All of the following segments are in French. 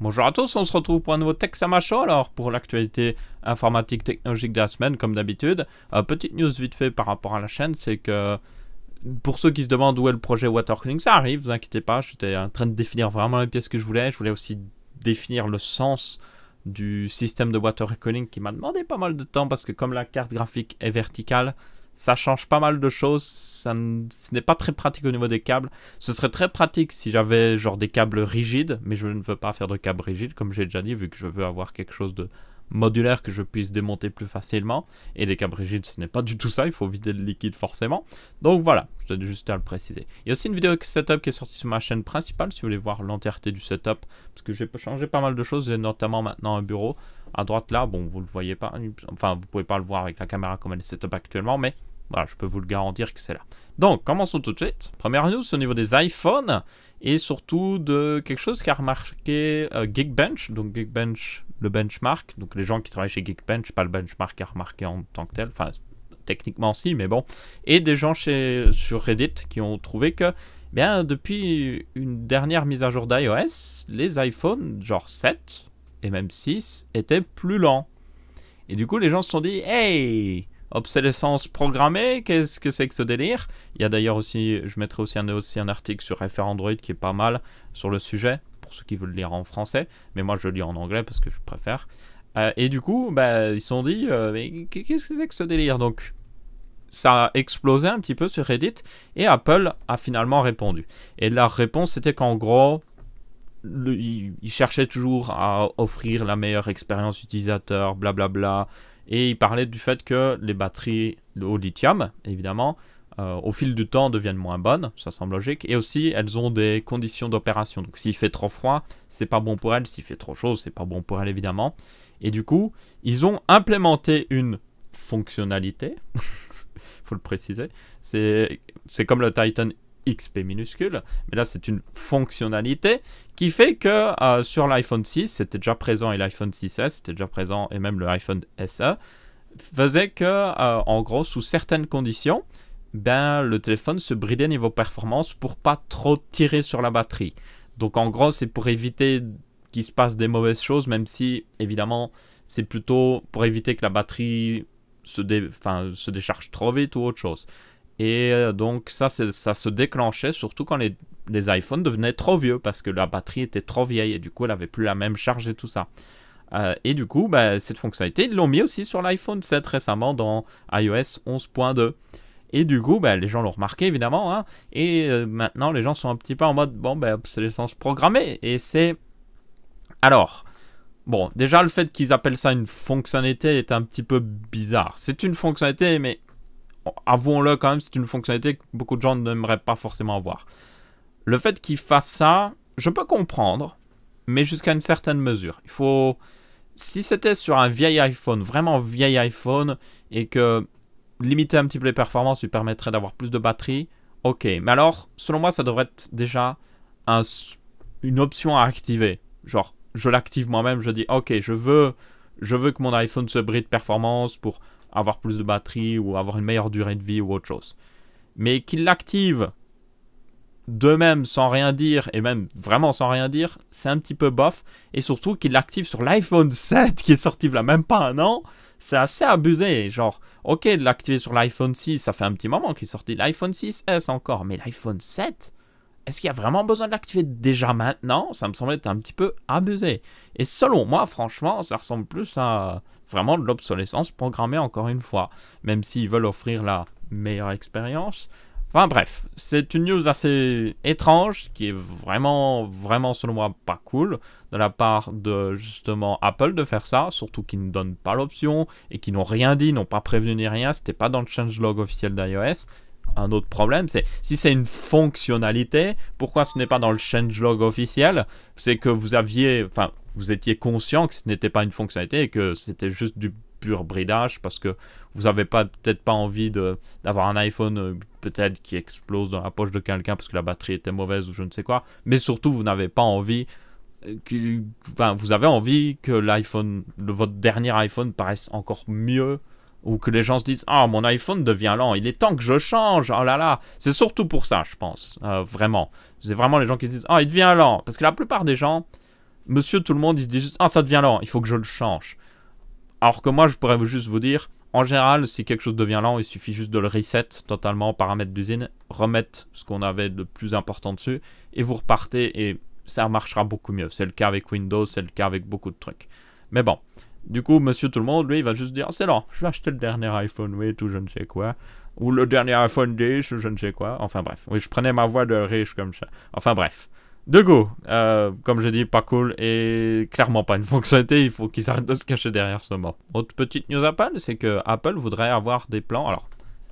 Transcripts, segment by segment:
Bonjour à tous, on se retrouve pour un nouveau Texama Show, alors pour l'actualité informatique technologique de la semaine comme d'habitude. Petite news vite fait par rapport à la chaîne, c'est que pour ceux qui se demandent où est le projet Water Cooling, ça arrive, vous inquiétez pas, j'étais en train de définir vraiment les pièces que je voulais aussi définir le sens du système de Water Cooling qui m'a demandé pas mal de temps parce que comme la carte graphique est verticale, ça change pas mal de choses, ce n'est pas très pratique au niveau des câbles. Ce serait très pratique si j'avais genre des câbles rigides, mais je ne veux pas faire de câbles rigides comme j'ai déjà dit, vu que je veux avoir quelque chose de modulaire que je puisse démonter plus facilement. Et les câbles rigides, ce n'est pas du tout ça, il faut vider le liquide forcément. Donc voilà, je tenais juste à le préciser. Il y a aussi une vidéo setup qui est sortie sur ma chaîne principale, si vous voulez voir l'entièreté du setup, parce que j'ai changé pas mal de choses, j'ai notamment maintenant un bureau à droite là, bon vous le voyez pas, enfin vous pouvez pas le voir avec la caméra comme elle est setup actuellement, mais voilà, je peux vous le garantir que c'est là. Donc, commençons tout de suite. Première news au niveau des iPhones et surtout de quelque chose qu'a remarqué Geekbench. Donc, Geekbench, le benchmark. Donc, les gens qui travaillent chez Geekbench, pas le benchmark qui a remarqué en tant que tel. Enfin, techniquement, si, mais bon. Et des gens sur Reddit qui ont trouvé que, bien, depuis une dernière mise à jour d'iOS, les iPhones, genre 7 et même 6, étaient plus lents. Et du coup, les gens se sont dit, hey! Obsolescence programmée, qu'est-ce que c'est que ce délire? Il y a d'ailleurs aussi, je mettrai aussi un article sur FR Android qui est pas mal sur le sujet, pour ceux qui veulent le lire en français, mais moi je le lis en anglais parce que je préfère. Et du coup, bah, ils se sont dit, mais qu'est-ce que c'est que ce délire? Donc, ça a explosé un petit peu sur Reddit, et Apple a finalement répondu. Et leur réponse, c'était qu'en gros, ils cherchaient toujours à offrir la meilleure expérience utilisateur, blablabla. Et il parlait du fait que les batteries au lithium, évidemment, au fil du temps deviennent moins bonnes, ça semble logique. Et aussi, elles ont des conditions d'opération. Donc s'il fait trop froid, c'est pas bon pour elles. S'il fait trop chaud, c'est pas bon pour elles, évidemment. Et du coup, ils ont implémenté une fonctionnalité, faut le préciser. C'est comme le Titan XP minuscule, mais là c'est une fonctionnalité qui fait que sur l'iPhone 6, c'était déjà présent, et l'iPhone 6S c'était déjà présent, et même le iPhone SE, faisait que en gros sous certaines conditions, ben, le téléphone se bridait niveau performance pour pas trop tirer sur la batterie. Donc en gros c'est pour éviter qu'il se passe des mauvaises choses, même si évidemment c'est plutôt pour éviter que la batterie se décharge trop vite ou autre chose. Et donc ça se déclenchait surtout quand les iPhones devenaient trop vieux parce que la batterie était trop vieille et du coup elle n'avait plus la même charge et tout ça. Et du coup, bah, cette fonctionnalité, ils l'ont mis aussi sur l'iPhone 7 récemment dans iOS 11.2. Et du coup, bah, les gens l'ont remarqué évidemment. Hein, et maintenant, les gens sont un petit peu en mode, bon, bah, obsolescence programmée. Et c'est... Alors... Bon, déjà le fait qu'ils appellent ça une fonctionnalité est un petit peu bizarre. C'est une fonctionnalité, mais... avouons-le quand même, c'est une fonctionnalité que beaucoup de gens n'aimeraient pas forcément avoir. Le fait qu'ils fassent ça, je peux comprendre, mais jusqu'à une certaine mesure. Il faut... Si c'était sur un vieil iPhone, vraiment vieil iPhone, et que limiter un petit peu les performances lui permettrait d'avoir plus de batterie, ok. Mais alors, selon moi, ça devrait être déjà une option à activer. Genre, je l'active moi-même, je dis, ok, je veux que mon iPhone se bride performance pour avoir plus de batterie ou avoir une meilleure durée de vie ou autre chose. Mais qu'il l'active d'eux-mêmes sans rien dire, et même vraiment sans rien dire, c'est un petit peu bof. Et surtout qu'il l'active sur l'iPhone 7 qui est sorti il n'y a même pas un an, c'est assez abusé. Genre, ok, de l'activer sur l'iPhone 6, ça fait un petit moment qu'il est sorti. L'iPhone 6S encore, mais l'iPhone 7, est-ce qu'il y a vraiment besoin de l'activer déjà maintenant? Ça me semble être un petit peu abusé. Et selon moi, franchement, ça ressemble plus à vraiment de l'obsolescence programmée encore une fois. Même s'ils veulent offrir la meilleure expérience. Enfin bref, c'est une news assez étrange, qui est vraiment, vraiment selon moi pas cool de la part de justement Apple de faire ça, surtout qu'ils ne donnent pas l'option et qu'ils n'ont rien dit, n'ont pas prévenu ni rien, c'était pas dans le changelog officiel d'iOS. Un autre problème, c'est si c'est une fonctionnalité, pourquoi ce n'est pas dans le changelog officiel? C'est que vous étiez conscient que ce n'était pas une fonctionnalité et que c'était juste du pur bridage parce que vous n'avez peut-être pas envie d'avoir un iPhone peut-être qui explose dans la poche de quelqu'un parce que la batterie était mauvaise ou je ne sais quoi, mais surtout vous n'avez pas envie vous avez envie que votre dernier iPhone paraisse encore mieux, ou que les gens se disent « Ah, mon iPhone devient lent, il est temps que je change, oh là là !» C'est surtout pour ça, je pense, vraiment. C'est vraiment les gens qui se disent « Ah, il devient lent !» Parce que la plupart des gens, monsieur tout le monde, il se dit juste, ah, ça devient lent, il faut que je le change. Alors que moi, je pourrais juste vous dire, en général, si quelque chose devient lent, il suffit juste de le reset totalement, paramètres d'usine, remettre ce qu'on avait de plus important dessus, et vous repartez, et ça marchera beaucoup mieux. C'est le cas avec Windows, c'est le cas avec beaucoup de trucs. Mais bon, du coup, monsieur tout le monde, lui, il va juste dire, c'est lent, je vais acheter le dernier iPhone 8 ou je ne sais quoi, ou le dernier iPhone 10 ou je ne sais quoi. Enfin bref, oui, je prenais ma voix de riche comme ça. Enfin bref. De go, comme j'ai dit, pas cool et clairement pas une fonctionnalité, il faut qu'ils arrêtent de se cacher derrière ce mot. Autre petite news Apple, c'est que Apple voudrait avoir des plans, alors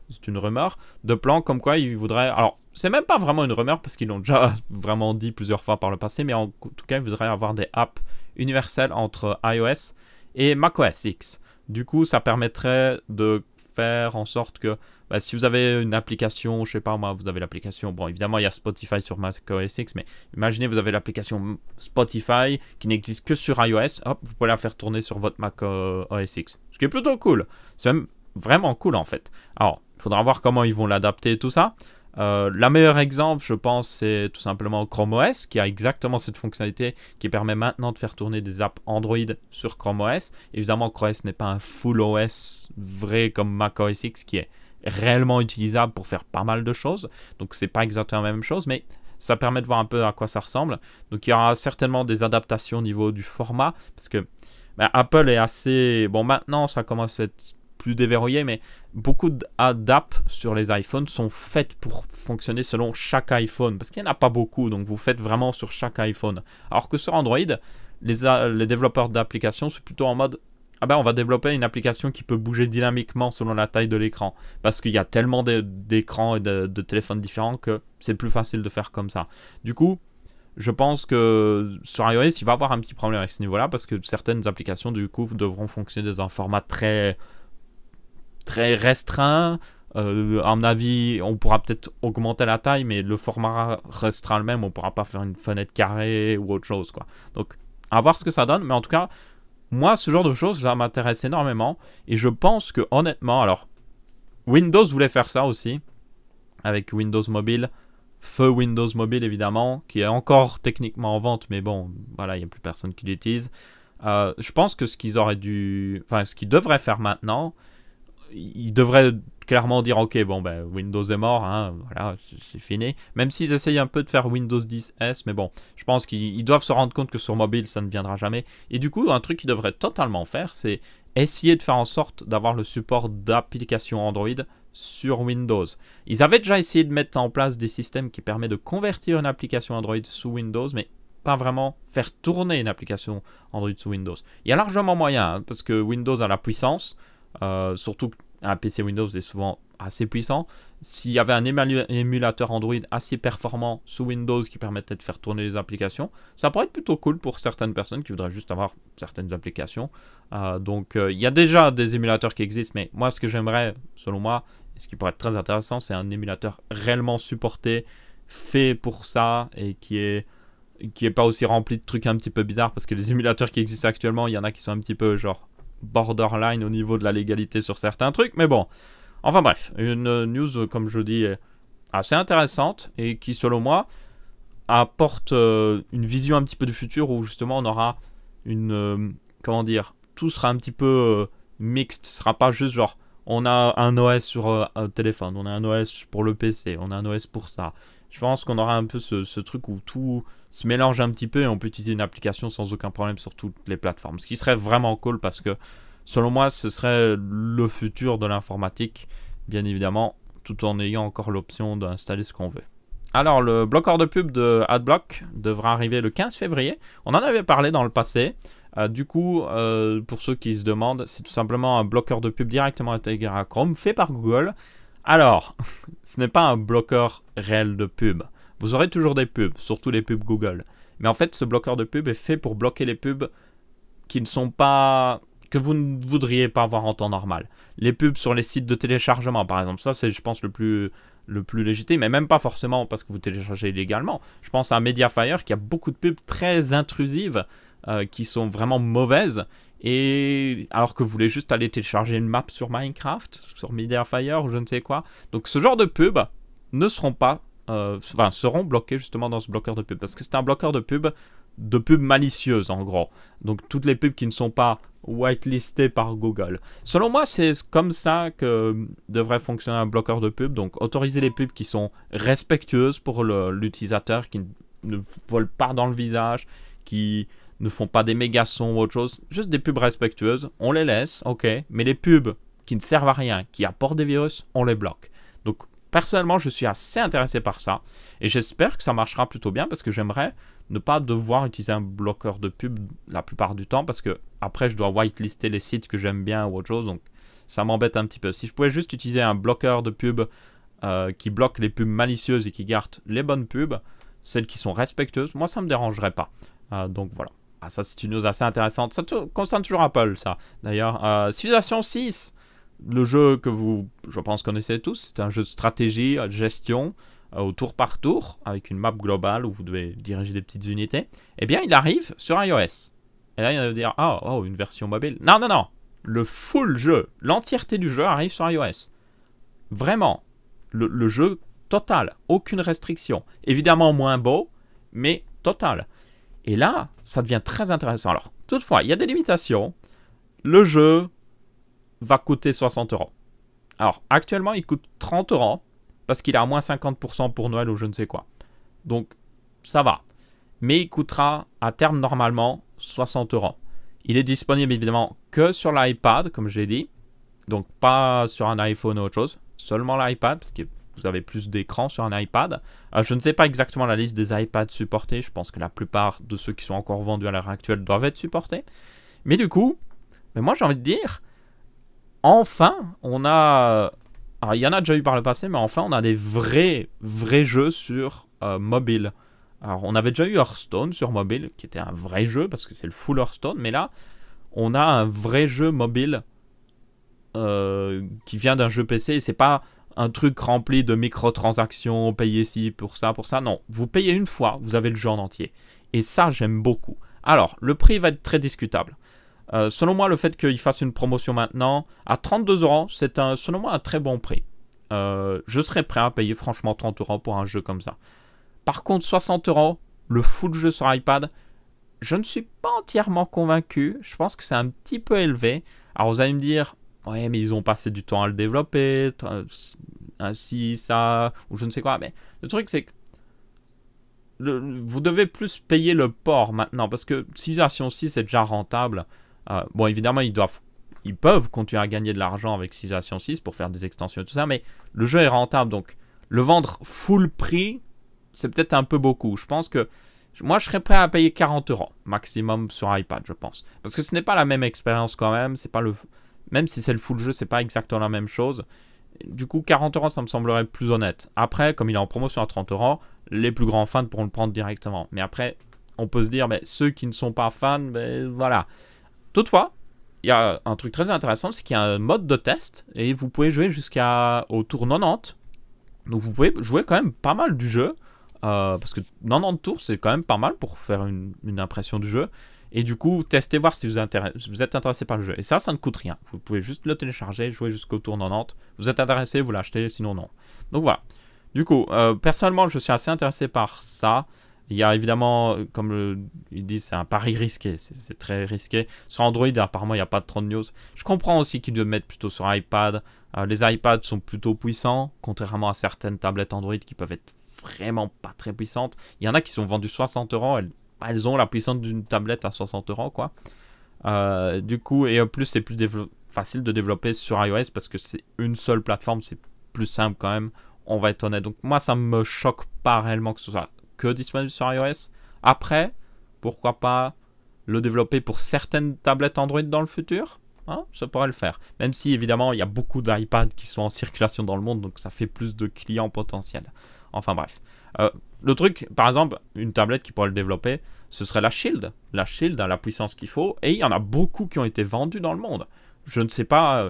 c'est une rumeur, de plans comme quoi ils voudraient, alors c'est même pas vraiment une rumeur parce qu'ils l'ont déjà vraiment dit plusieurs fois par le passé, mais en tout cas ils voudraient avoir des apps universelles entre iOS et macOS X. Du coup ça permettrait de faire en sorte que bah, si vous avez une application, je sais pas moi, vous avez l'application, bon évidemment il y a Spotify sur macOS X, mais imaginez vous avez l'application Spotify qui n'existe que sur iOS, hop, vous pouvez la faire tourner sur votre macOS X, ce qui est plutôt cool, c'est même vraiment cool en fait. Alors, il faudra voir comment ils vont l'adapter et tout ça. La meilleure exemple, je pense, c'est tout simplement Chrome OS, qui a exactement cette fonctionnalité qui permet maintenant de faire tourner des apps Android sur Chrome OS. Évidemment, Chrome OS n'est pas un full OS vrai comme Mac OS X, qui est réellement utilisable pour faire pas mal de choses. Donc, c'est pas exactement la même chose, mais ça permet de voir un peu à quoi ça ressemble. Donc, il y aura certainement des adaptations au niveau du format, parce que bah, Apple est assez... Bon, maintenant, ça commence à être plus déverrouillé, mais beaucoup d'apps sur les iPhones sont faites pour fonctionner selon chaque iPhone, parce qu'il n'y en a pas beaucoup, donc vous faites vraiment sur chaque iPhone. Alors que sur Android, les développeurs d'applications, c'est plutôt en mode, ah ben on va développer une application qui peut bouger dynamiquement selon la taille de l'écran, parce qu'il y a tellement d'écrans et de téléphones différents que c'est plus facile de faire comme ça. Du coup, je pense que sur iOS, il va y avoir un petit problème avec ce niveau-là, parce que certaines applications, du coup, devront fonctionner dans un format très restreint. À mon avis, on pourra peut-être augmenter la taille, mais le format restera le même. On pourra pas faire une fenêtre carrée ou autre chose, quoi. Donc, à voir ce que ça donne. Mais en tout cas, moi, ce genre de choses, ça m'intéresse énormément. Et je pense que, honnêtement, alors, Windows voulait faire ça aussi, avec Windows Mobile. Feu Windows Mobile, évidemment, qui est encore techniquement en vente, mais bon, voilà, il n'y a plus personne qui l'utilise. Je pense que ce qu'ils devraient faire maintenant, ils devraient clairement dire ok bon ben Windows est mort, hein, voilà, c'est fini, même s'ils essayent un peu de faire Windows 10S, mais bon, je pense qu'ils doivent se rendre compte que sur mobile ça ne viendra jamais, et du coup un truc qu'ils devraient totalement faire, c'est essayer de faire en sorte d'avoir le support d'applications Android sur Windows. Ils avaient déjà essayé de mettre en place des systèmes qui permettent de convertir une application Android sous Windows, mais pas vraiment faire tourner une application Android sous Windows. Il y a largement moyen, hein, parce que Windows a la puissance, surtout qu'un PC Windows est souvent assez puissant. S'il y avait un émulateur Android assez performant sous Windows qui permettait de faire tourner les applications, ça pourrait être plutôt cool pour certaines personnes qui voudraient juste avoir certaines applications. Donc il y a déjà des émulateurs qui existent, mais moi ce que j'aimerais, selon moi, et ce qui pourrait être très intéressant, c'est un émulateur réellement supporté, fait pour ça, et qui est pas aussi rempli de trucs un petit peu bizarres, parce que les émulateurs qui existent actuellement, il y en a qui sont un petit peu genre borderline au niveau de la légalité sur certains trucs, mais bon. Enfin bref, une news, comme je dis, assez intéressante et qui, selon moi, apporte une vision un petit peu du futur où justement on aura une... comment dire, tout sera un petit peu mixte, ce sera pas juste genre on a un OS sur un téléphone, on a un OS pour le PC, on a un OS pour ça. Je pense qu'on aura un peu ce truc où tout se mélange un petit peu et on peut utiliser une application sans aucun problème sur toutes les plateformes. Ce qui serait vraiment cool parce que, selon moi, ce serait le futur de l'informatique, bien évidemment, tout en ayant encore l'option d'installer ce qu'on veut. Alors, le bloqueur de pub de AdBlock devra arriver le 15 février. On en avait parlé dans le passé. Du coup, pour ceux qui se demandent, c'est tout simplement un bloqueur de pub directement intégré à Chrome, fait par Google. Alors, ce n'est pas un bloqueur réel de pub. Vous aurez toujours des pubs, surtout les pubs Google. Mais en fait, ce bloqueur de pub est fait pour bloquer les pubs qui ne sont pas... que vous ne voudriez pas voir en temps normal. Les pubs sur les sites de téléchargement, par exemple. Ça, c'est, je pense, le plus légitime, mais même pas forcément parce que vous téléchargez illégalement. Je pense à Mediafire qui a beaucoup de pubs très intrusives qui sont vraiment mauvaises. Et alors que vous voulez juste aller télécharger une map sur Minecraft, sur Mediafire ou je ne sais quoi. Donc ce genre de pubs ne seront pas, seront bloqués justement dans ce bloqueur de pub. Parce que c'est un bloqueur de pub de pubs malicieuses en gros. Donc toutes les pubs qui ne sont pas whitelistées par Google. Selon moi, c'est comme ça que devrait fonctionner un bloqueur de pubs. Donc autoriser les pubs qui sont respectueuses pour l'utilisateur, qui ne volent pas dans le visage, qui ne font pas des méga sons ou autre chose. Juste des pubs respectueuses, on les laisse, ok. Mais les pubs qui ne servent à rien, qui apportent des virus, on les bloque. Donc personnellement, je suis assez intéressé par ça. Et j'espère que ça marchera plutôt bien parce que j'aimerais ne pas devoir utiliser un bloqueur de pub la plupart du temps parce que après je dois whitelister les sites que j'aime bien ou autre chose. Donc ça m'embête un petit peu. Si je pouvais juste utiliser un bloqueur de pub qui bloque les pubs malicieuses et qui garde les bonnes pubs, celles qui sont respectueuses, moi ça me dérangerait pas. Donc voilà. Ah, ça c'est une news assez intéressante. Ça concerne toujours Apple ça. D'ailleurs, Civilization 6. Le jeu que vous, je pense, connaissez tous, c'est un jeu de stratégie, de gestion, au tour par tour, avec une map globale où vous devez diriger des petites unités. Eh bien, il arrive sur iOS. Et là, il va dire, oh, une version mobile. Non, non, non. Le full jeu, l'entièreté du jeu arrive sur iOS. Vraiment. Le jeu total. Aucune restriction. Évidemment moins beau, mais total. Et là, ça devient très intéressant. Alors, toutefois, il y a des limitations. Le jeu va coûter 60 €. Alors, actuellement, il coûte 30 € parce qu'il est à moins 50% pour Noël ou je ne sais quoi. Donc, ça va. Mais il coûtera à terme normalement 60 €. Il est disponible évidemment que sur l'iPad, comme j'ai dit. Donc, pas sur un iPhone ou autre chose. Seulement l'iPad, parce que vous avez plus d'écran sur un iPad. Je ne sais pas exactement la liste des iPads supportés. Je pense que la plupart de ceux qui sont encore vendus à l'heure actuelle doivent être supportés. Mais du coup, moi j'ai envie de dire... Enfin, on a... Alors, il y en a déjà eu par le passé, mais enfin, on a des vrais jeux sur mobile. Alors, on avait déjà eu Hearthstone sur mobile, qui était un vrai jeu, parce que c'est le full Hearthstone. Mais là, on a un vrai jeu mobile qui vient d'un jeu PC. Et c'est pas un truc rempli de microtransactions, payez ci, pour ça. Non, vous payez une fois, vous avez le jeu en entier. Et ça, j'aime beaucoup. Alors, le prix va être très discutable. Selon moi, le fait qu'il fasse une promotion maintenant à 32 €, c'est selon moi un très bon prix. Je serais prêt à payer franchement 30 € pour un jeu comme ça. Par contre, 60 €, le full jeu sur iPad, je ne suis pas entièrement convaincu. Je pense que c'est un petit peu élevé. Alors vous allez me dire, ouais, mais ils ont passé du temps à le développer, ainsi, ça, ou je ne sais quoi. Mais le truc, c'est que vous devez plus payer le port maintenant, parce que Civilization 6 est déjà rentable. Bon, évidemment, ils peuvent continuer à gagner de l'argent avec Civilization 6 pour faire des extensions et tout ça, mais le jeu est rentable, donc le vendre full prix, c'est peut-être un peu beaucoup. Je pense que moi, je serais prêt à payer 40 € maximum sur iPad, je pense. Parce que ce n'est pas la même expérience quand même, c'est pas même si c'est le full jeu, c'est pas exactement la même chose. Du coup, 40 €, ça me semblerait plus honnête. Après, comme il est en promotion à 30 €, les plus grands fans pourront le prendre directement. Mais après, on peut se dire, ceux qui ne sont pas fans, voilà. Toutefois, il y a un truc très intéressant, c'est qu'il y a un mode de test et vous pouvez jouer jusqu'au tour 90. Donc vous pouvez jouer quand même pas mal du jeu, parce que 90 tours, c'est quand même pas mal pour faire une impression du jeu. Et du coup, testez voir si vous êtes intéressé par le jeu. Et ça ne coûte rien. Vous pouvez juste le télécharger, jouer jusqu'au tour 90. Vous êtes intéressé, vous l'achetez, sinon non. Donc voilà. Du coup, personnellement, je suis assez intéressé par ça. Il y a évidemment, comme ils disent, c'est un pari risqué. C'est très risqué. Sur Android, apparemment, il n'y a pas trop de news. Je comprends aussi qu'ils le mettent plutôt sur iPad. Les iPads sont plutôt puissants, contrairement à certaines tablettes Android qui peuvent être vraiment pas très puissantes. Il y en a qui sont vendues 60 €. Elles ont la puissance d'une tablette à 60 € quoi. Du coup, et en plus, c'est plus facile de développer sur iOS parce que c'est une seule plateforme. C'est plus simple quand même. On va être honnête. Donc moi, ça me choque pas réellement que ce soit que disponible sur iOS. Après, pourquoi pas le développer pour certaines tablettes Android dans le futur, hein, ça pourrait le faire. Même si évidemment il y a beaucoup d'iPads qui sont en circulation dans le monde, donc ça fait plus de clients potentiels. Enfin bref. Le truc, par exemple, une tablette qui pourrait le développer, ce serait la Shield. La Shield a la puissance qu'il faut, et il y en a beaucoup qui ont été vendus dans le monde. Je ne sais pas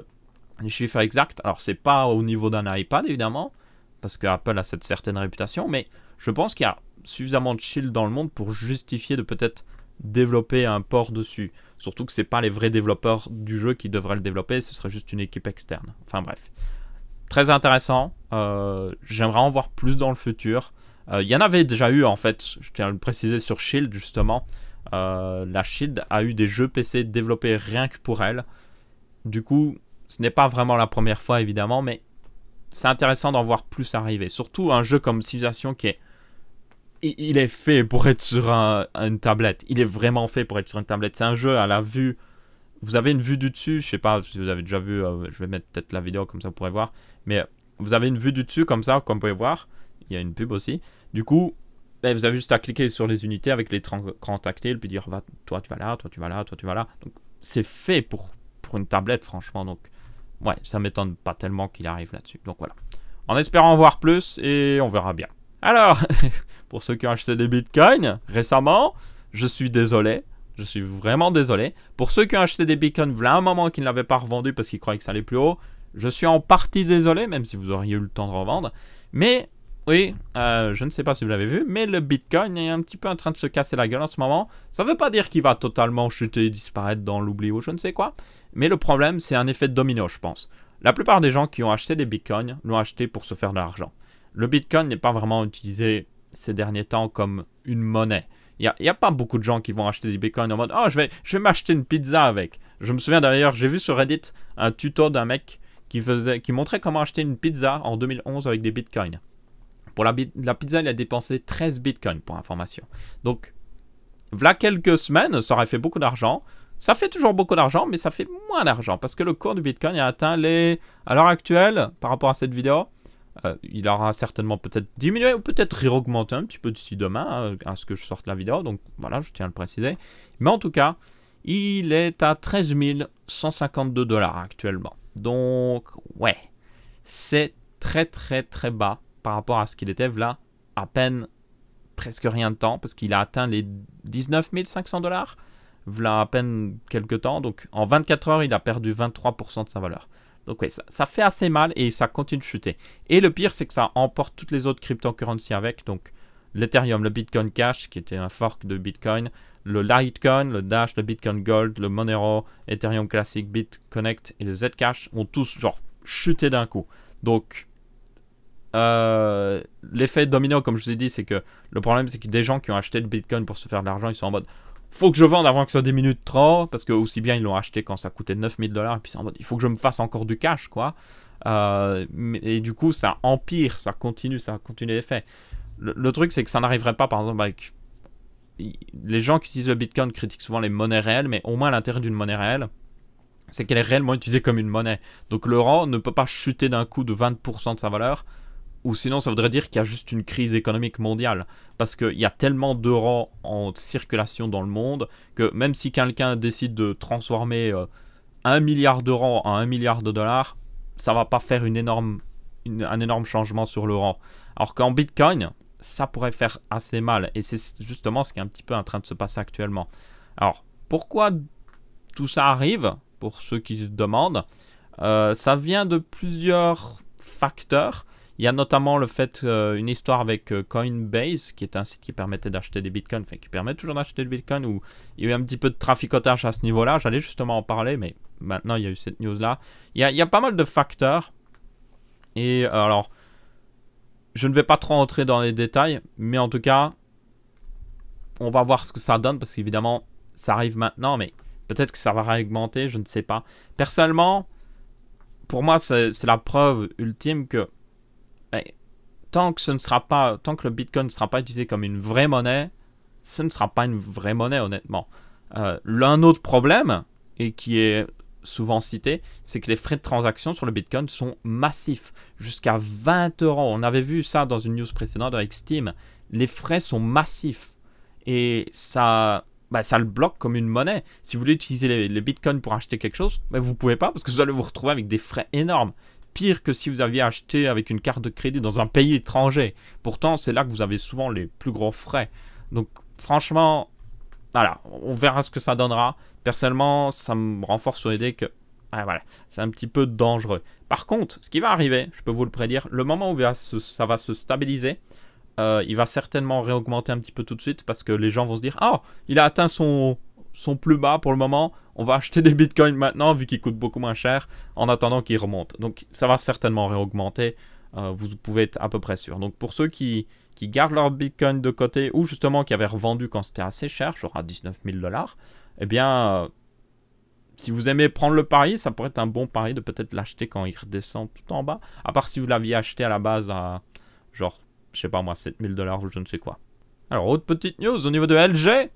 les chiffres exacts. Alors c'est pas au niveau d'un iPad évidemment, parce que Apple a cette certaine réputation, mais je pense qu'il y a suffisamment de Shield dans le monde pour justifier de peut-être développer un port dessus. Surtout que ce n'est pas les vrais développeurs du jeu qui devraient le développer, ce serait juste une équipe externe. Enfin bref. Très intéressant. J'aimerais en voir plus dans le futur. Il y en avait déjà eu en fait, je tiens à le préciser sur Shield justement. La Shield a eu des jeux PC développés rien que pour elle. Du coup, ce n'est pas vraiment la première fois évidemment, mais c'est intéressant d'en voir plus arriver. Surtout un jeu comme Civilization qui est... Il est fait pour être sur une tablette. Il est vraiment fait pour être sur une tablette. C'est un jeu à la vue... Vous avez une vue du dessus, je sais pas si vous avez déjà vu, je vais mettre peut-être la vidéo comme ça vous pourrez voir. Mais vous avez une vue du dessus comme ça, comme vous pouvez voir. Il y a une pub aussi. Du coup, vous avez juste à cliquer sur les unités avec les écrans tactiles, puis dire toi tu vas là, toi tu vas là, toi tu vas là. Donc c'est fait pour une tablette franchement. Donc ouais, ça m'étonne pas tellement qu'il arrive là-dessus. Donc voilà. En espérant en voir plus et on verra bien. Alors, pour ceux qui ont acheté des bitcoins récemment, je suis désolé. Je suis vraiment désolé. Pour ceux qui ont acheté des bitcoins, voilà un moment qu'ils ne l'avaient pas revendu parce qu'ils croyaient que ça allait plus haut. Je suis en partie désolé, même si vous auriez eu le temps de revendre. Mais, oui, je ne sais pas si vous l'avez vu, mais le bitcoin est un petit peu en train de se casser la gueule en ce moment. Ça ne veut pas dire qu'il va totalement chuter et disparaître dans l'oubli ou je ne sais quoi. Mais le problème, c'est un effet domino, je pense. La plupart des gens qui ont acheté des bitcoins l'ont acheté pour se faire de l'argent. Le bitcoin n'est pas vraiment utilisé ces derniers temps comme une monnaie. Il n'y a pas beaucoup de gens qui vont acheter des bitcoins en mode « Oh, je vais m'acheter une pizza avec ». Je me souviens d'ailleurs, j'ai vu sur Reddit un tuto d'un mec qui montrait comment acheter une pizza en 2011 avec des bitcoins. Pour la pizza, il a dépensé 13 bitcoins pour information. Donc, voilà quelques semaines, ça aurait fait beaucoup d'argent. Ça fait toujours beaucoup d'argent, mais ça fait moins d'argent parce que le cours du bitcoin a atteint les... À l'heure actuelle, par rapport à cette vidéo... il aura certainement peut-être diminué ou peut-être réaugmenté un petit peu d'ici demain à ce que je sorte la vidéo. Donc voilà, je tiens à le préciser. Mais en tout cas, il est à 13 152 $ actuellement. Donc ouais, c'est très très très bas par rapport à ce qu'il était là à peine presque rien de temps parce qu'il a atteint les 19 500 $. Voilà à peine quelques temps. Donc en 24 heures, il a perdu 23% de sa valeur. Donc oui, ça fait assez mal et ça continue de chuter. Et le pire, c'est que ça emporte toutes les autres cryptocurrencies avec. Donc l'Ethereum, le Bitcoin Cash, qui était un fork de Bitcoin, le Litecoin, le Dash, le Bitcoin Gold, le Monero, Ethereum Classic, BitConnect et le Zcash ont tous genre chuté d'un coup. Donc l'effet domino, comme je vous ai dit, c'est que le problème, c'est que des gens qui ont acheté le Bitcoin pour se faire de l'argent, ils sont en mode... Faut que je vende avant que ça diminue trop, parce que aussi bien ils l'ont acheté quand ça coûtait 9000 $, et puis c'est en mode, il faut que je me fasse encore du cash, quoi. Et du coup, ça empire, ça continue l'effet. Le truc, c'est que ça n'arriverait pas, par exemple, avec... Les gens qui utilisent le Bitcoin critiquent souvent les monnaies réelles, mais au moins l'intérêt d'une monnaie réelle, c'est qu'elle est réellement utilisée comme une monnaie. Donc l'euro ne peut pas chuter d'un coup de 20% de sa valeur, ou sinon ça voudrait dire qu'il y a juste une crise économique mondiale. Parce qu'il y a tellement d'euros en circulation dans le monde que même si quelqu'un décide de transformer 1 milliard d'euros en 1 milliard de dollars, ça va pas faire un énorme changement sur l'euro. Alors qu'en Bitcoin, ça pourrait faire assez mal. Et c'est justement ce qui est un petit peu en train de se passer actuellement. Alors, pourquoi tout ça arrive, pour ceux qui se demandent, ça vient de plusieurs facteurs. Il y a notamment le fait, une histoire avec Coinbase, qui est un site qui permettait d'acheter des bitcoins, enfin qui permet toujours d'acheter des bitcoins, où il y a eu un petit peu de traficotage à ce niveau-là. J'allais justement en parler, mais maintenant il y a eu cette news-là. Il y a pas mal de facteurs. Et alors, je ne vais pas trop entrer dans les détails, mais en tout cas, on va voir ce que ça donne, parce qu'évidemment, ça arrive maintenant, mais peut-être que ça va réaugmenter, je ne sais pas. Personnellement, pour moi, c'est la preuve ultime que tant que le Bitcoin ne sera pas utilisé comme une vraie monnaie, ce ne sera pas une vraie monnaie, honnêtement. L'un autre problème, et qui est souvent cité, c'est que les frais de transaction sur le Bitcoin sont massifs, jusqu'à 20 €. On avait vu ça dans une news précédente avec Steam. Les frais sont massifs et ça le bloque comme une monnaie. Si vous voulez utiliser les Bitcoins pour acheter quelque chose, vous ne pouvez pas parce que vous allez vous retrouver avec des frais énormes. Pire que si vous aviez acheté avec une carte de crédit dans un pays étranger. Pourtant, c'est là que vous avez souvent les plus gros frais. Donc, franchement, voilà, on verra ce que ça donnera. Personnellement, ça me renforce sur l'idée que voilà, c'est un petit peu dangereux. Par contre, ce qui va arriver, je peux vous le prédire, le moment où ça va se stabiliser, il va certainement réaugmenter un petit peu tout de suite parce que les gens vont se dire « Ah, il a atteint son plus bas pour le moment, on va acheter des bitcoins maintenant vu qu'ils coûtent beaucoup moins cher en attendant qu'ils remontent. » Donc ça va certainement réaugmenter, vous pouvez être à peu près sûr. Donc pour ceux qui qui gardent leur Bitcoin de côté ou justement qui avaient revendu quand c'était assez cher, genre à 19 000 $, eh bien, si vous aimez prendre le pari, ça pourrait être un bon pari de peut-être l'acheter quand il redescend tout en bas. À part si vous l'aviez acheté à la base à genre, je sais pas moi, 7 000 $ ou je ne sais quoi. Alors, autre petite news au niveau de LG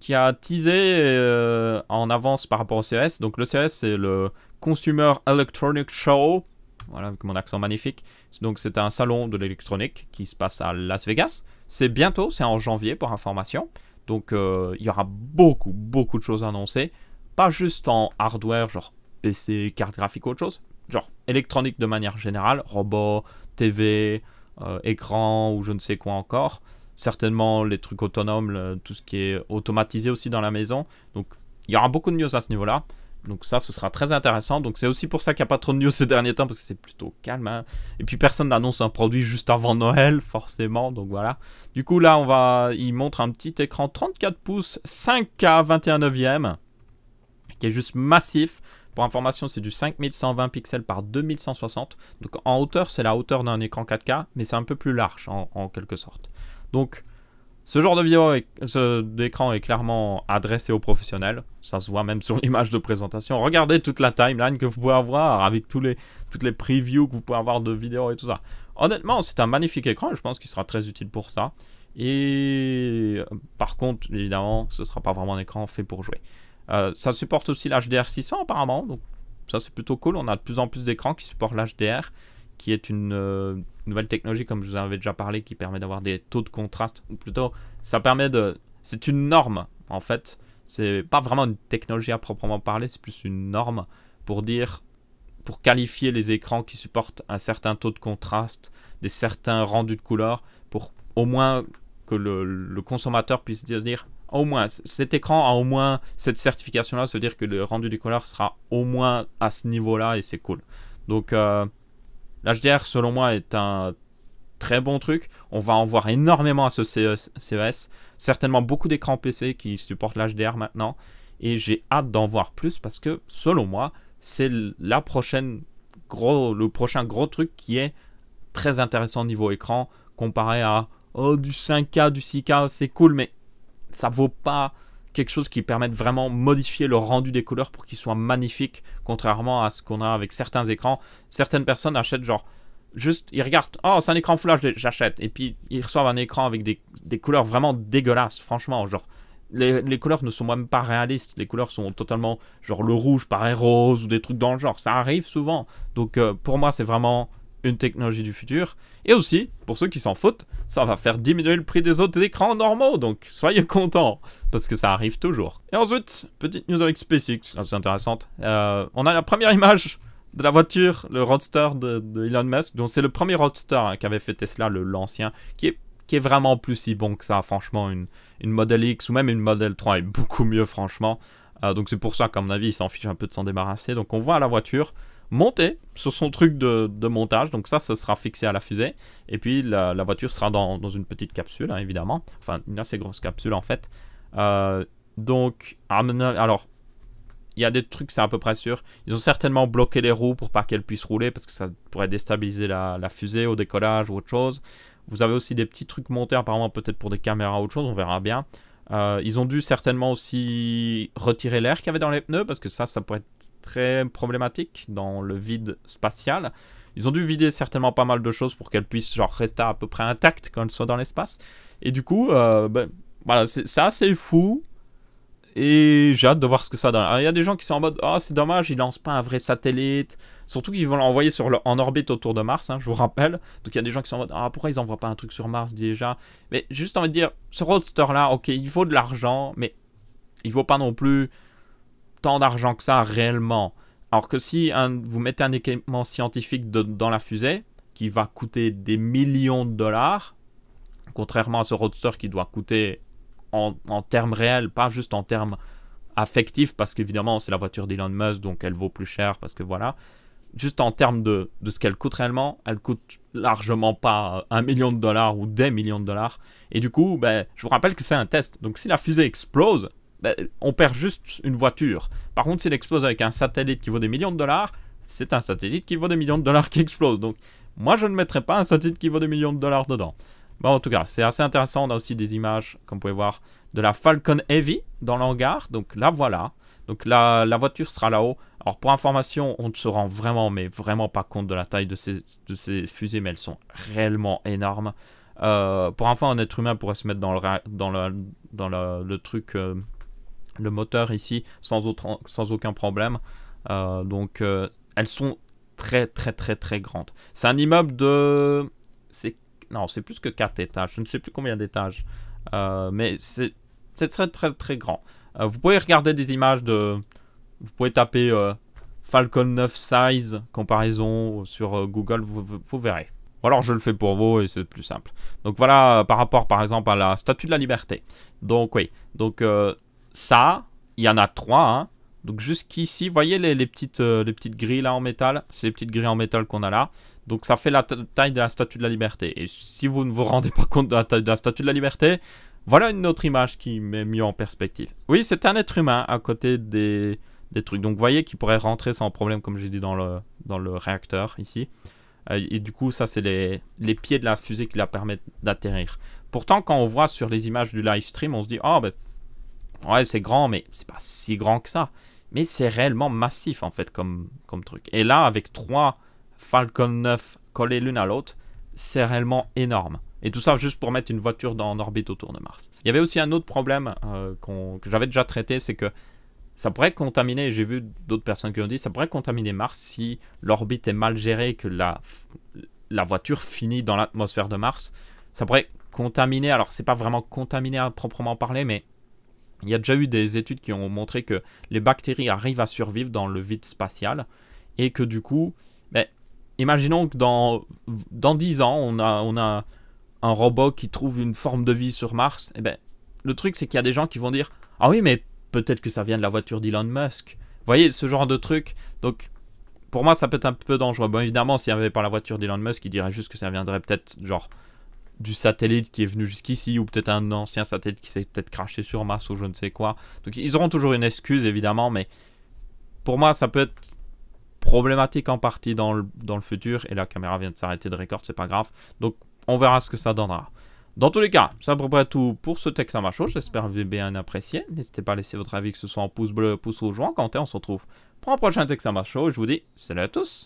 qui a teasé en avance par rapport au CES. Donc le CES, c'est le Consumer Electronic Show. Voilà, avec mon accent magnifique. Donc c'est un salon de l'électronique qui se passe à Las Vegas. C'est bientôt, c'est en janvier pour information. Donc il y aura beaucoup de choses annoncées. Pas juste en hardware, genre PC, carte graphique ou autre chose. Genre électronique de manière générale, robots, TV, écran ou je ne sais quoi encore. Certainement les trucs autonomes, tout ce qui est automatisé aussi dans la maison. Donc il y aura beaucoup de news à ce niveau-là. Donc ça, ce sera très intéressant. Donc c'est aussi pour ça qu'il n'y a pas trop de news ces derniers temps, parce que c'est plutôt calme. Hein. Et puis personne n'annonce un produit juste avant Noël, forcément. Donc voilà. Du coup là, il montre un petit écran 34 pouces, 5K 21/9, qui est juste massif. Pour information, c'est du 5120 pixels par 2160. Donc en hauteur, c'est la hauteur d'un écran 4K, mais c'est un peu plus large en quelque sorte. Donc ce genre de vidéo, d'écran est clairement adressé aux professionnels. Ça se voit même sur l'image de présentation. Regardez toute la timeline que vous pouvez avoir avec toutes les previews que vous pouvez avoir de vidéos et tout ça. Honnêtement, c'est un magnifique écran et je pense qu'il sera très utile pour ça. Et par contre, évidemment, ce ne sera pas vraiment un écran fait pour jouer. Ça supporte aussi l'HDR600 apparemment. Donc ça, c'est plutôt cool. On a de plus en plus d'écrans qui supportent l'HDR, qui est une nouvelle technologie, comme je vous en avais déjà parlé, qui permet d'avoir des taux de contraste, ou plutôt, ça permet de... C'est une norme, en fait. C'est pas vraiment une technologie à proprement parler, c'est plus une norme pour qualifier les écrans qui supportent un certain taux de contraste, des certains rendus de couleurs, pour au moins que le consommateur puisse dire, au moins, cet écran a au moins cette certification-là, ça veut dire que le rendu des couleurs sera au moins à ce niveau-là, et c'est cool. Donc... l'HDR, selon moi, est un très bon truc. On va en voir énormément à ce CES. Certainement beaucoup d'écrans PC qui supportent l'HDR maintenant. Et j'ai hâte d'en voir plus parce que, selon moi, c'est le prochain gros truc qui est très intéressant niveau écran comparé à du 5K, du 6K, c'est cool, mais ça vaut pas quelque chose qui permette vraiment de modifier le rendu des couleurs pour qu'il soit magnifique, contrairement à ce qu'on a avec certains écrans. Certaines personnes achètent genre, juste, ils regardent, oh c'est un écran Full HD, j'achète, et puis ils reçoivent un écran avec des couleurs vraiment dégueulasses, franchement, genre, les couleurs ne sont même pas réalistes, les couleurs sont totalement, genre le rouge paraît rose, ou des trucs dans le genre, ça arrive souvent, donc pour moi c'est vraiment une technologie du futur. Et aussi, pour ceux qui s'en foutent, ça va faire diminuer le prix des autres écrans normaux. Donc, soyez contents, parce que ça arrive toujours. Et ensuite, petite news avec SpaceX, c'est intéressante. On a la première image de la voiture, le Roadster de Elon Musk. Donc, c'est le premier Roadster qu'avait fait Tesla, l'ancien, qui est vraiment plus si bon que ça. Franchement, une Model X ou même une Model 3 est beaucoup mieux, franchement. Donc, c'est pour ça qu'à mon avis, il s'en fiche un peu de s'en débarrasser. Donc, on voit la voiture monter sur son truc de montage, donc ça sera fixé à la fusée, et puis la voiture sera dans une petite capsule, hein, évidemment, enfin une assez grosse capsule en fait. Donc, alors, il y a des trucs, c'est à peu près sûr, ils ont certainement bloqué les roues pour pas qu'elles puissent rouler, parce que ça pourrait déstabiliser la fusée au décollage ou autre chose. Vous avez aussi des petits trucs montés, apparemment peut-être pour des caméras ou autre chose, on verra bien. Ils ont dû certainement aussi retirer l'air qu'il y avait dans les pneus parce que ça pourrait être très problématique dans le vide spatial. Ils ont dû vider certainement pas mal de choses pour qu'elles puissent genre rester à peu près intactes quand elles soient dans l'espace. Et du coup, voilà, c'est assez fou. Et j'ai hâte de voir ce que ça donne. Il y a des gens qui sont en mode « Ah, c'est dommage, ils lancent pas un vrai satellite. » Surtout qu'ils vont l'envoyer en orbite autour de Mars, hein, je vous rappelle. Donc il y a des gens qui sont en mode « Ah, pourquoi ils n'envoient pas un truc sur Mars déjà ?» Mais juste envie de dire, ce Roadster-là, ok, il vaut de l'argent, mais il vaut pas non plus tant d'argent que ça réellement. Alors que si vous mettez un équipement scientifique dans la fusée, qui va coûter des millions de dollars, contrairement à ce Roadster qui doit coûter... En termes réels, pas juste en termes affectifs, parce qu'évidemment c'est la voiture d'Elon Musk, donc elle vaut plus cher, parce que voilà. Juste en termes de ce qu'elle coûte réellement, elle coûte largement pas 1 million de dollars ou des millions de dollars. Et du coup, je vous rappelle que c'est un test. Donc si la fusée explose, on perd juste une voiture. Par contre, si elle explose avec un satellite qui vaut des millions de dollars, c'est un satellite qui vaut des millions de dollars qui explose. Donc moi je ne mettrai pas un satellite qui vaut des millions de dollars dedans. Bon, en tout cas, c'est assez intéressant. On a aussi des images, comme vous pouvez voir, de la Falcon Heavy dans l'hangar. Donc là, voilà. Donc la voiture sera là-haut. Alors pour information, on ne se rend vraiment, mais vraiment pas compte de la taille de ces fusées, mais elles sont réellement énormes. Pour info, un être humain pourrait se mettre dans le truc, le moteur ici, sans aucun problème. Donc elles sont très très très très grandes. C'est un immeuble de... Non, c'est plus que 4 étages. Je ne sais plus combien d'étages. Mais c'est très très très grand. Vous pouvez regarder des images de... Vous pouvez taper Falcon 9 size comparaison sur Google, vous verrez. Ou alors je le fais pour vous et c'est plus simple. Donc voilà, par rapport par exemple à la Statue de la Liberté. Donc oui, donc ça, il y en a 3. Hein. Donc jusqu'ici, vous voyez les petites grilles là en métal. C'est les petites grilles en métal qu'on a là. Donc ça fait la taille de la Statue de la Liberté. Et si vous ne vous rendez pas compte de la taille de la Statue de la Liberté, voilà une autre image qui m'est mise en perspective. Oui, c'est un être humain à côté des trucs. Donc vous voyez qu'il pourrait rentrer sans problème, comme j'ai dit, dans le réacteur ici. Et du coup, ça c'est les pieds de la fusée qui la permettent d'atterrir. Pourtant, quand on voit sur les images du live stream, on se dit « Oh, ben, ouais, c'est grand, mais c'est pas si grand que ça. » Mais c'est réellement massif en fait comme truc. Et là, avec 3 Falcon 9 collés l'une à l'autre, c'est réellement énorme. Et tout ça juste pour mettre une voiture en orbite autour de Mars. Il y avait aussi un autre problème que j'avais déjà traité, c'est que ça pourrait contaminer, j'ai vu d'autres personnes qui l'ont dit, ça pourrait contaminer Mars si l'orbite est mal gérée et que la voiture finit dans l'atmosphère de Mars. Ça pourrait contaminer, alors c'est pas vraiment contaminé à proprement parler, mais il y a déjà eu des études qui ont montré que les bactéries arrivent à survivre dans le vide spatial et que du coup, ben, imaginons que dans 10 ans, on a un robot qui trouve une forme de vie sur Mars. Et ben, le truc, c'est qu'il y a des gens qui vont dire « Ah oui, mais peut-être que ça vient de la voiture d'Elon Musk. » Vous voyez, ce genre de truc. Donc, pour moi, ça peut être un peu dangereux. Bon, évidemment, s'il n'y avait pas la voiture d'Elon Musk, il dirait juste que ça viendrait peut-être, genre, du satellite qui est venu jusqu'ici, ou peut-être un ancien satellite qui s'est peut-être craché sur Mars, ou je ne sais quoi. Donc, ils auront toujours une excuse, évidemment, mais pour moi, ça peut être problématique en partie dans le futur. Et la caméra vient de s'arrêter de record, c'est pas grave. Donc, on verra ce que ça donnera. Dans tous les cas, c'est à peu près tout pour ce Tech Ça Marche. J'espère que vous avez bien apprécié. N'hésitez pas à laisser votre avis, que ce soit en pouce bleu, pouce rouge ou en commentaire. On se retrouve pour un prochain Tech Ça Marche. Je vous dis salut à tous.